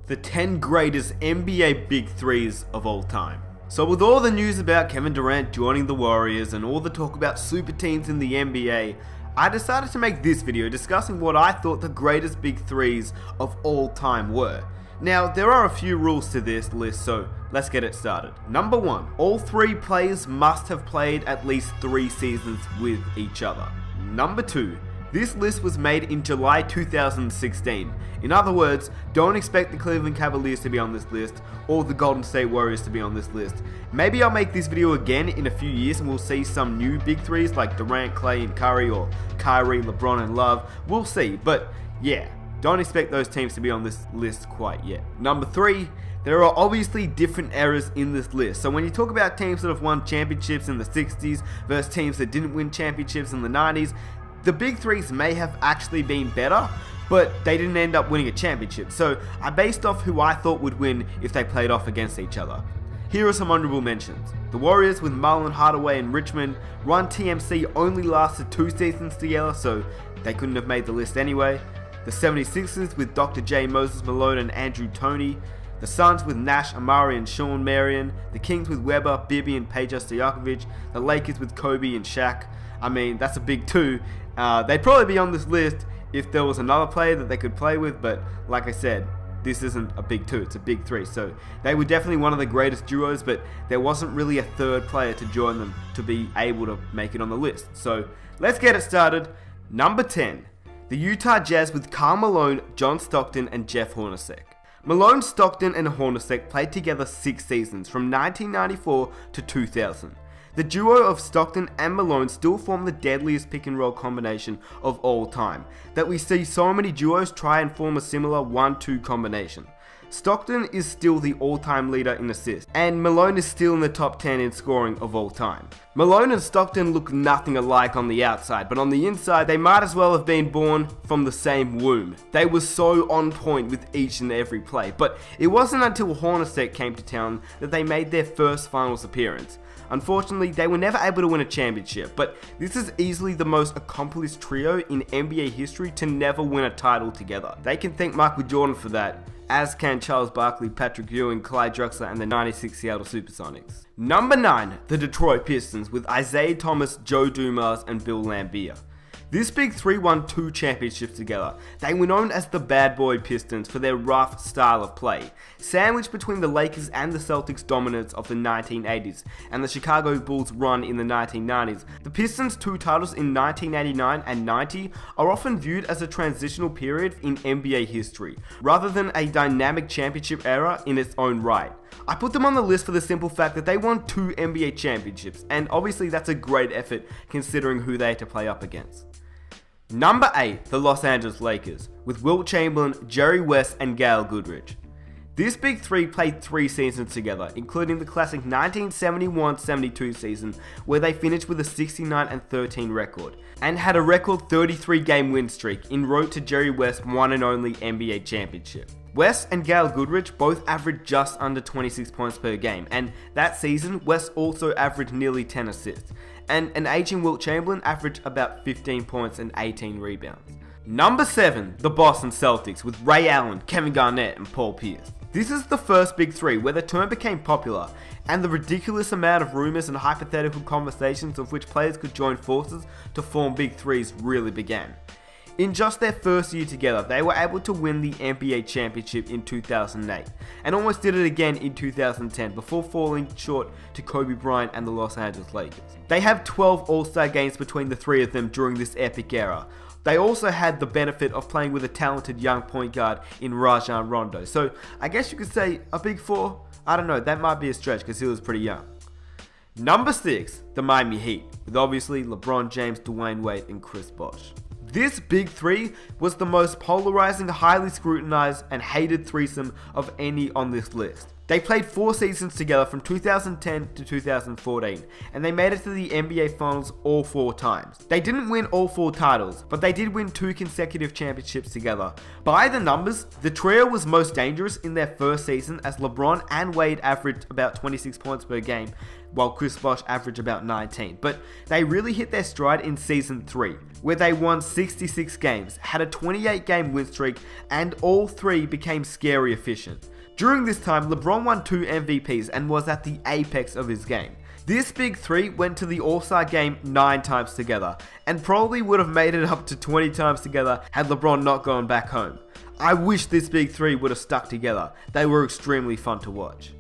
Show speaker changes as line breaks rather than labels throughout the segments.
The 10 greatest NBA Big Threes of all time. So with all the news about Kevin Durant joining the Warriors and all the talk about super teams in the NBA, I decided to make this video discussing what I thought the greatest Big Threes of all time were. Now, there are a few rules to this list, so let's get it started. Number 1, all 3 players must have played at least 3 seasons with each other. Number 2, this list was made in July 2016. In other words, don't expect the Cleveland Cavaliers to be on this list or the Golden State Warriors to be on this list. Maybe I'll make this video again in a few years and we'll see some new Big Threes like Durant, Clay, and Curry, or Kyrie, LeBron, and Love. We'll see, but yeah, don't expect those teams to be on this list quite yet. Number 3, there are obviously different eras in this list. So when you talk about teams that have won championships in the 60s versus teams that didn't win championships in the 90s, the Big Threes may have actually been better, but they didn't end up winning a championship. So I based off who I thought would win if they played off against each other. Here are some honorable mentions. The Warriors with Marlon Hardaway and Richmond. Run TMC only lasted 2 seasons together, so they couldn't have made the list anyway. The 76ers with Dr. J, Moses Malone, and Andrew Toney. The Suns with Nash, Amari, and Sean Marion. The Kings with Weber, Bibby, and Peja Stojakovic. The Lakers with Kobe and Shaq. I mean, that's a big 2. They'd probably be on this list if there was another player that they could play with, but like I said, this isn't a big 2, it's a big 3. So they were definitely one of the greatest duos, but there wasn't really a third player to join them to be able to make it on the list. So let's get it started. Number 10, the Utah Jazz with Karl Malone, John Stockton, and Jeff Hornacek. Malone, Stockton, and Hornacek played together 6 seasons from 1994 to 2000. The duo of Stockton and Malone still form the deadliest pick and roll combination of all time, that we see so many duos try and form a similar 1-2 combination. Stockton is still the all-time leader in assists, and Malone is still in the top 10 in scoring of all time. Malone and Stockton look nothing alike on the outside, but on the inside they might as well have been born from the same womb. They were so on point with each and every play, but it wasn't until Hornacek came to town that they made their first finals appearance. Unfortunately, they were never able to win a championship, but this is easily the most accomplished trio in NBA history to never win a title together. They can thank Michael Jordan for that, as can Charles Barkley, Patrick Ewing, Clyde Drexler, and the '96 Seattle Supersonics. Number 9, the Detroit Pistons with Isaiah Thomas, Joe Dumars, and Bill Laimbeer. This Big 3 won 2 championships together. They were known as the Bad Boy Pistons for their rough style of play, sandwiched between the Lakers and the Celtics' dominance of the 1980s and the Chicago Bulls' run in the 1990s. The Pistons' 2 titles in 1989 and 90 are often viewed as a transitional period in NBA history, rather than a dynamic championship era in its own right. I put them on the list for the simple fact that they won 2 NBA championships, and obviously that's a great effort considering who they had to play up against. Number 8, the Los Angeles Lakers, with Wilt Chamberlain, Jerry West, and Gail Goodrich. This Big 3 played 3 seasons together, including the classic 1971-72 season, where they finished with a 69-13 record, and had a record 33-game win streak en route to Jerry West's one and only NBA championship. West and Gail Goodrich both averaged just under 26 points per game, and that season, West also averaged nearly 10 assists, and an aging Wilt Chamberlain averaged about 15 points and 18 rebounds. Number 7, the Boston Celtics with Ray Allen, Kevin Garnett, and Paul Pierce. This is the first Big 3 where the term became popular, and the ridiculous amount of rumors and hypothetical conversations of which players could join forces to form Big 3s really began. In just their first year together, they were able to win the NBA championship in 2008, and almost did it again in 2010 before falling short to Kobe Bryant and the Los Angeles Lakers. They have 12 All-Star games between the 3 of them during this epic era. They also had the benefit of playing with a talented young point guard in Rajon Rondo, so I guess you could say a Big 4? I don't know, that might be a stretch because he was pretty young. Number 6, the Miami Heat, with obviously LeBron James, Dwayne Wade, and Chris Bosh. This Big 3 was the most polarizing, highly scrutinized, and hated threesome of any on this list. They played 4 seasons together from 2010 to 2014, and they made it to the NBA Finals all 4 times. They didn't win all 4 titles, but they did win 2 consecutive championships together. By the numbers, the trio was most dangerous in their first season as LeBron and Wade averaged about 26 points per game. while Chris Bosh averaged about 19. But they really hit their stride in Season 3, where they won 66 games, had a 28-game win streak, and all three became scary efficient. During this time, LeBron won 2 MVPs and was at the apex of his game. This big three went to the All-Star game 9 times together, and probably would have made it up to 20 times together had LeBron not gone back home. I wish this big three would have stuck together. They were extremely fun to watch.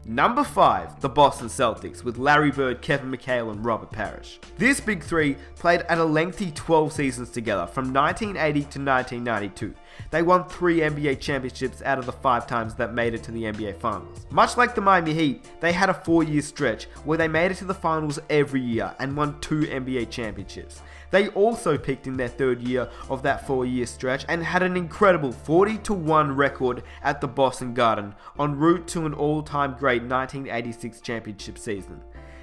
Number 5, the Boston Celtics, with Larry Bird, Kevin McHale, and Robert Parrish. This big three played at a lengthy 12 seasons together, from 1980 to 1992. They won 3 NBA championships out of the 5 times that made it to the NBA Finals. Much like the Miami Heat, they had a 4-year stretch where they made it to the Finals every year and won 2 NBA championships. They also peaked in their 3rd year of that 4-year stretch and had an incredible 40-1 record at the Boston Garden, en route to an all-time great 1986 championship season.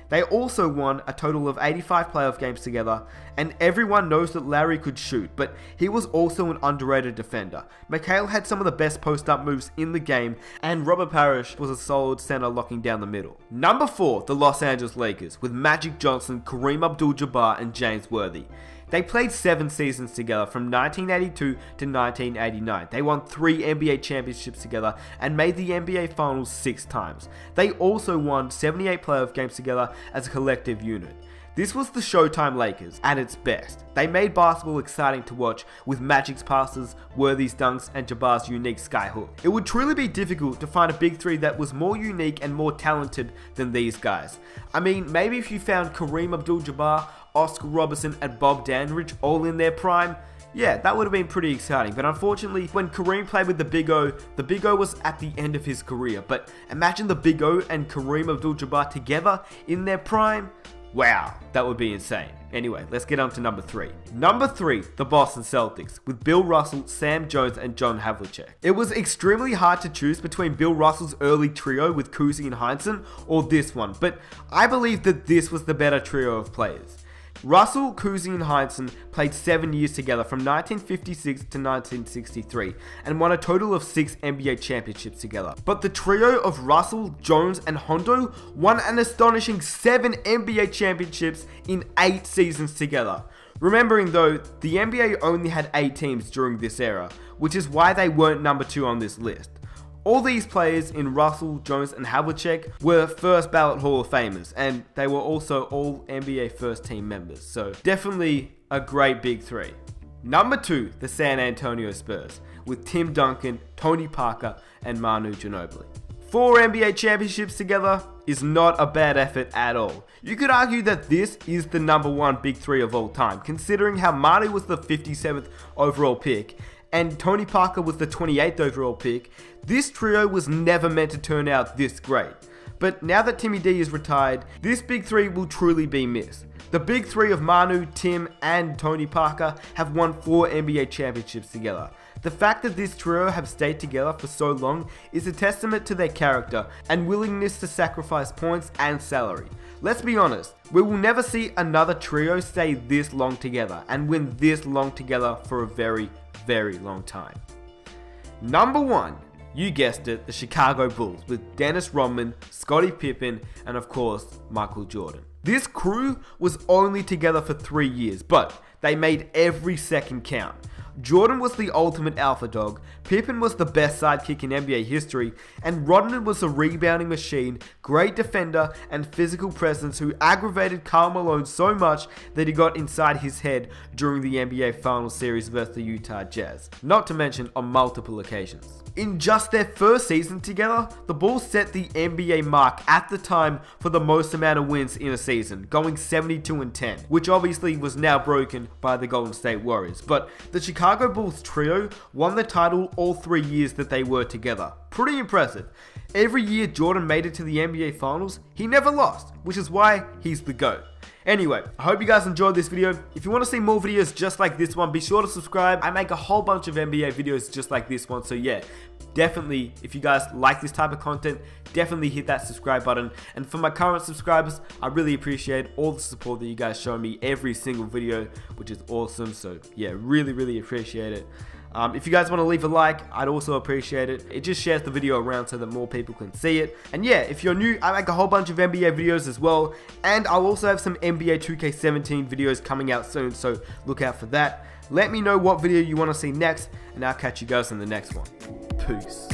They also won a total of 85 playoff games together, and everyone knows that Larry could shoot, but he was also an underrated defender. McHale had some of the best post-up moves in the game, and Robert Parrish was a solid center locking down the middle. Number 4, the Los Angeles Lakers, with Magic Johnson, Kareem Abdul-Jabbar, and James Worthy. They played 7 seasons together from 1982 to 1989. They won 3 NBA championships together and made the NBA Finals 6 times. They also won 78 playoff games together as a collective unit. This was the Showtime Lakers at its best. They made basketball exciting to watch with Magic's passes, Worthy's dunks, and Jabbar's unique skyhook. It would truly be difficult to find a big three that was more unique and more talented than these guys. I mean, maybe if you found Kareem Abdul-Jabbar, Oscar Robertson, and Bob Dandridge all in their prime, yeah, that would have been pretty exciting. But unfortunately, when Kareem played with the Big O was at the end of his career. But imagine the Big O and Kareem Abdul-Jabbar together in their prime. Wow, that would be insane. Anyway, let's get on to number 3. Number 3, the Boston Celtics, with Bill Russell, Sam Jones, and John Havlicek. It was extremely hard to choose between Bill Russell's early trio with Cousy and Heinsohn or this one, but I believe that this was the better trio of players. Russell, Cousy, and Heinsohn played 7 years together from 1956 to 1963 and won a total of 6 NBA championships together. But the trio of Russell, Jones, and Hondo won an astonishing 7 NBA championships in 8 seasons together. Remembering though, the NBA only had 8 teams during this era, which is why they weren't number 2 on this list. All these players in Russell, Jones, and Havlicek were first ballot Hall of Famers, and they were also all NBA first team members, so definitely a great big three. Number 2, the San Antonio Spurs, with Tim Duncan, Tony Parker, and Manu Ginobili. 4 NBA championships together is not a bad effort at all. You could argue that this is the number 1 big three of all time, considering how Manu was the 57th overall pick, and Tony Parker was the 28th overall pick. This trio was never meant to turn out this great. But now that Timmy D is retired, this big three will truly be missed. The big three of Manu, Tim, and Tony Parker have won 4 NBA championships together. The fact that this trio have stayed together for so long is a testament to their character and willingness to sacrifice points and salary. Let's be honest, we will never see another trio stay this long together and win this long together for a very, very long time. Number 1, you guessed it, the Chicago Bulls, with Dennis Rodman, Scottie Pippen, and of course, Michael Jordan. This crew was only together for 3 years, but they made every second count. Jordan was the ultimate alpha dog, Pippen was the best sidekick in NBA history, and Rodman was a rebounding machine, great defender, and physical presence who aggravated Karl Malone so much that he got inside his head during the NBA Finals series versus the Utah Jazz, not to mention on multiple occasions. In just their first season together, the Bulls set the NBA mark at the time for the most amount of wins in a season, going 72-10, which obviously was now broken by the Golden State Warriors. But the Chicago Bulls trio won the title all 3 years that they were together. Pretty impressive. Every year Jordan made it to the NBA Finals, he never lost, which is why he's the GOAT. Anyway, I hope you guys enjoyed this video. If you want to see more videos just like this one, be sure to subscribe. I make a whole bunch of NBA videos just like this one, so yeah, definitely, if you guys like this type of content, definitely hit that subscribe button. And for my current subscribers, I really appreciate all the support that you guys show me every single video, which is awesome. So yeah, really, really appreciate it. If you guys want to leave a like, I'd also appreciate it. It just shares the video around so that more people can see it. And yeah, if you're new, I make a whole bunch of NBA videos as well. And I'll also have some NBA 2K17 videos coming out soon, so look out for that. Let me know what video you want to see next, and I'll catch you guys in the next one. Peace.